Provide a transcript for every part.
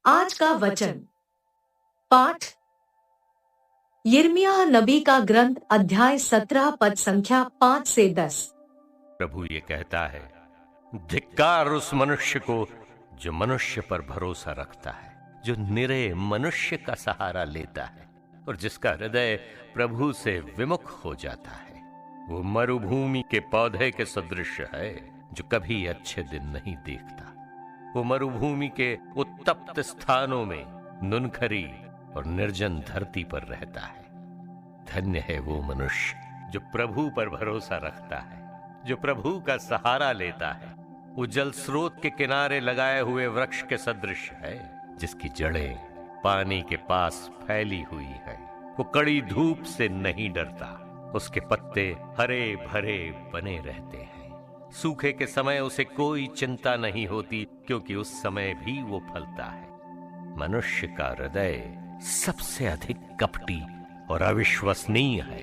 आज का वचन पाठ यिर्मयाह नबी का ग्रंथ अध्याय 17 पद संख्या 5 से 10। प्रभु ये कहता है, धिक्कार उस मनुष्य को जो मनुष्य पर भरोसा रखता है, जो निरे मनुष्य का सहारा लेता है और जिसका हृदय प्रभु से विमुख हो जाता है। वो मरुभूमि के पौधे के सदृश है जो कभी अच्छे दिन नहीं देखता। वो मरुभूमि के उत्तप्त स्थानों में नुनखरी और निर्जन धरती पर रहता है। धन्य है वो मनुष्य जो प्रभु पर भरोसा रखता है, जो प्रभु का सहारा लेता है। वो जल स्रोत के किनारे लगाए हुए वृक्ष के सदृश है जिसकी जड़ें पानी के पास फैली हुई है। वो कड़ी धूप से नहीं डरता, उसके पत्ते हरे भरे बने रहते हैं। सूखे के समय उसे कोई चिंता नहीं होती, क्योंकि उस समय भी वो फलता है। मनुष्य का हृदय सबसे अधिक कपटी और अविश्वसनीय है,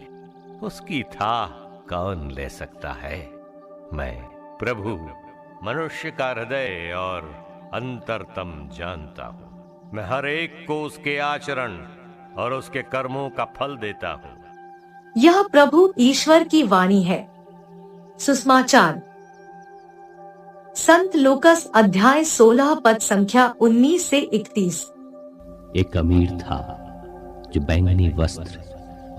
उसकी थाह कौन ले सकता है। मैं प्रभु मनुष्य का हृदय और अंतरतम जानता हूँ। मैं हर एक को उसके आचरण और उसके कर्मों का फल देता हूँ। यह प्रभु ईश्वर की वाणी है। सुसमाचार संत लूकस अध्याय 16 पद संख्या 19 से 31। एक अमीर था जो बैंगनी वस्त्र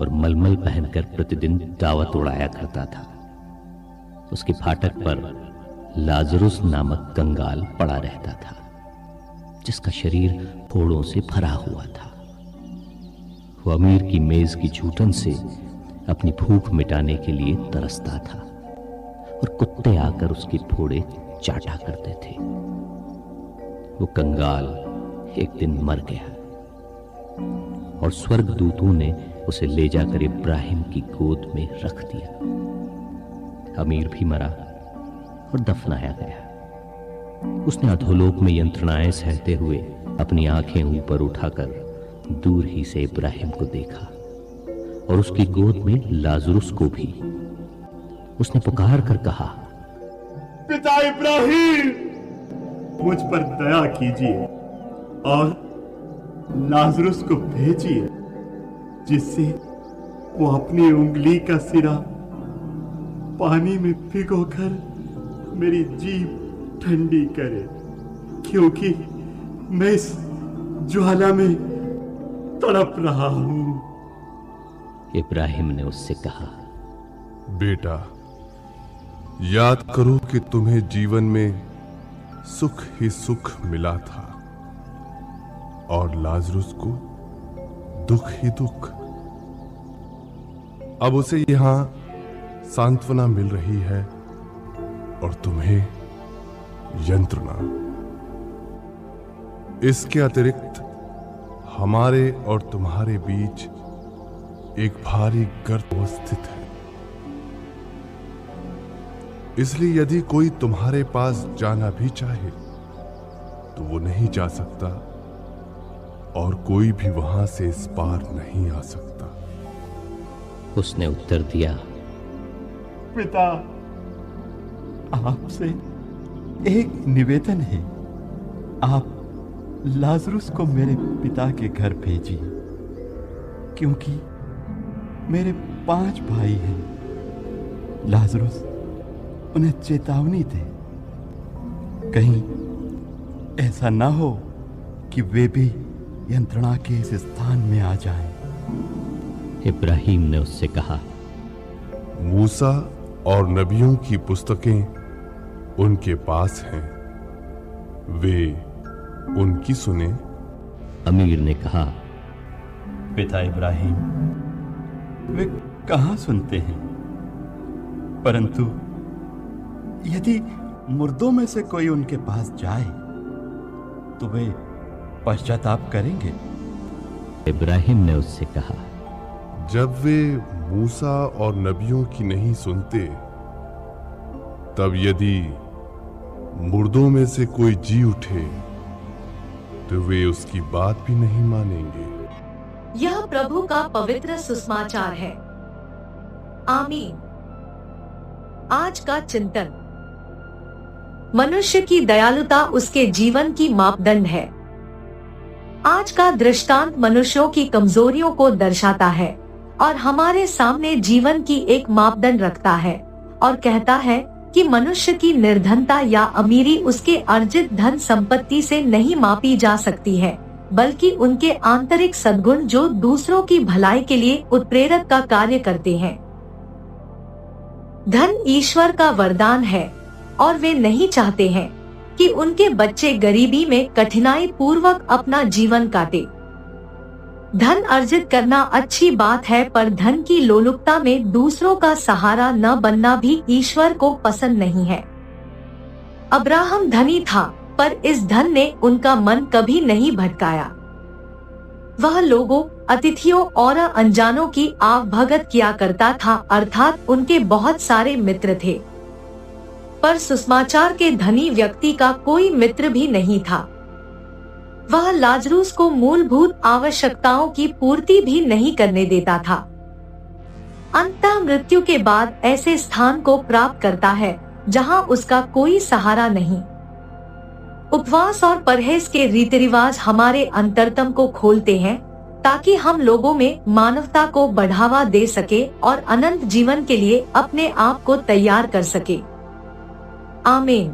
और मलमल पहनकर प्रतिदिन दावत उड़ाया करता था। उसके फाटक पर लाजरुस नामक कंगाल पड़ा रहता था, जिसका शरीर फोड़ों से भरा हुआ था। वो अमीर की मेज की जूठन से अपनी भूख मिटाने के लिए तरसता था और कुत्ते आकर उसके फोड़े चाटा करते थे। वो कंगाल एक दिन मर गया और स्वर्गदूतों ने उसे ले जाकर इब्राहिम की गोद में रख दिया। अमीर भी मरा और दफनाया गया। उसने अधोलोक में यंत्रणाएं सहते हुए अपनी आंखें ऊपर उठाकर दूर ही से इब्राहिम को देखा और उसकी गोद में लाजरुस को भी। उसने पुकार कर कहा, पिता इब्राहिम, मुझ पर दया कीजिए और लाजरुस को भेजिए, जिससे वो अपनी उंगली का सिरा पानी में भिगोकर मेरी जीभ ठंडी करे, क्योंकि मैं इस ज्वाला में तड़प रहा हूं। इब्राहिम ने उससे कहा, बेटा, याद करो कि तुम्हें जीवन में सुख ही सुख मिला था और लाजरुस को दुख ही दुख। अब उसे यहां सांत्वना मिल रही है और तुम्हें यंत्रणा। इसके अतिरिक्त हमारे और तुम्हारे बीच एक भारी गर्त स्थित है। इसलिए यदि कोई तुम्हारे पास जाना भी चाहे तो वो नहीं जा सकता और कोई भी वहां से इस पार नहीं आ सकता। उसने उत्तर दिया, पिता, आपसे एक निवेदन है। आप लाजरुस को मेरे पिता के घर भेजिए, क्योंकि मेरे 5 भाई हैं। लाजरुस उन्हें चेतावनी दे, कहीं ऐसा ना हो कि वे भी यंत्रणा के इस स्थान में आ जाएं। इब्राहिम ने उससे कहा, मूसा और नबियों की पुस्तकें उनके पास हैं, वे उनकी सुने। अमीर ने कहा, पिता इब्राहिम, वे कहाँ सुनते हैं, परंतु यदि मुर्दों में से कोई उनके पास जाए तो वे पश्चाताप करेंगे। इब्राहिम ने उससे कहा, जब वे मूसा और नबियों की नहीं सुनते, तब यदि मुर्दों में से कोई जी उठे तो वे उसकी बात भी नहीं मानेंगे। यह प्रभु का पवित्र सुसमाचार है। आमीन। आज का चिंतन, मनुष्य की दयालुता उसके जीवन की मापदंड है। आज का दृष्टांत मनुष्यों की कमजोरियों को दर्शाता है और हमारे सामने जीवन की एक मापदंड रखता है और कहता है कि मनुष्य की निर्धनता या अमीरी उसके अर्जित धन संपत्ति से नहीं मापी जा सकती है, बल्कि उनके आंतरिक सद्गुण जो दूसरों की भलाई के लिए उत्प्रेरक का कार्य करते हैं। धन ईश्वर का वरदान है और वे नहीं चाहते हैं कि उनके बच्चे गरीबी में कठिनाई पूर्वक अपना जीवन काटे। धन अर्जित करना अच्छी बात है, पर धन की लोलुपता में दूसरों का सहारा न बनना भी ईश्वर को पसंद नहीं है। अब्राहम धनी था, पर इस धन ने उनका मन कभी नहीं भटकाया। वह लोगों, अतिथियों और अनजानों की आवभगत किया करता था, अर्थात उनके बहुत सारे मित्र थे, पर सुसमाचार के धनी व्यक्ति का कोई मित्र भी नहीं था। वह लाजरूस को मूलभूत आवश्यकताओं की पूर्ति भी नहीं करने देता था। अंततः मृत्यु के बाद ऐसे स्थान को प्राप्त करता है जहां उसका कोई सहारा नहीं। उपवास और परहेज के रीति रिवाज हमारे अंतरतम को खोलते हैं ताकि हम लोगों में मानवता को बढ़ावा दे सके और अनंत जीवन के लिए अपने आप को तैयार कर सके। आमीन।